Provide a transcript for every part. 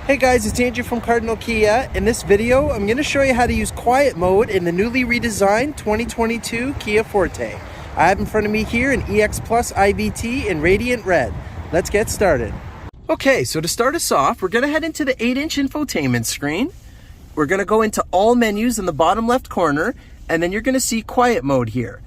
Hey guys, it's Andrew from Cardinal Kia. In this video, I'm going to show you how to use quiet mode in the newly redesigned 2022 Kia Forte. I have in front of me here an EX Plus IVT in radiant red. Let's get started. Okay, so to start us off, we're going to head into the 8-inch infotainment screen. We're going to go into all menus in the bottom left corner, and then you're going to see quiet mode here.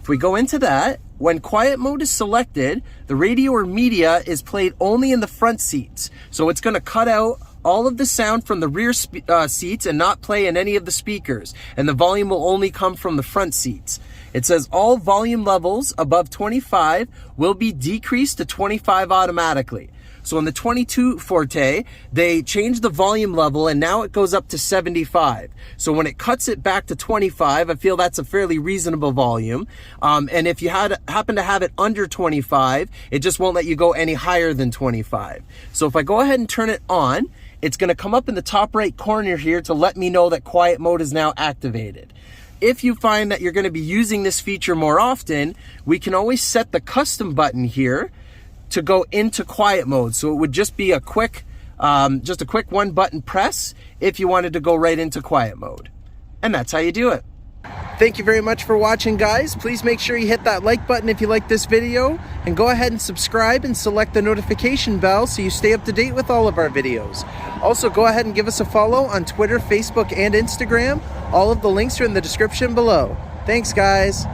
If we go into that, when quiet mode is selected, the radio or media is played only in the front seats. So it's going to cut out all of the sound from the rear seats and not play in any of the speakers. And the volume will only come from the front seats. It says all volume levels above 25 will be decreased to 25 automatically. So in the 22 Forte, they changed the volume level and now it goes up to 75. So when it cuts it back to 25, I feel that's a fairly reasonable volume. And if you happen to have it under 25, it just won't let you go any higher than 25. So if I go ahead and turn it on, it's going to come up in the top right corner here to let me know that quiet mode is now activated. If you find that you're going to be using this feature more often, we can always set the custom button here to go into quiet mode. So it would just be a quick one button press if you wanted to go right into quiet mode. And that's how you do it. Thank you very much for watching, guys. Please make sure you hit that like button if you like this video, and go ahead and subscribe and select the notification bell so you stay up to date with all of our videos. Also, go ahead and give us a follow on Twitter, Facebook, and Instagram. All of the links are in the description below. Thanks, guys.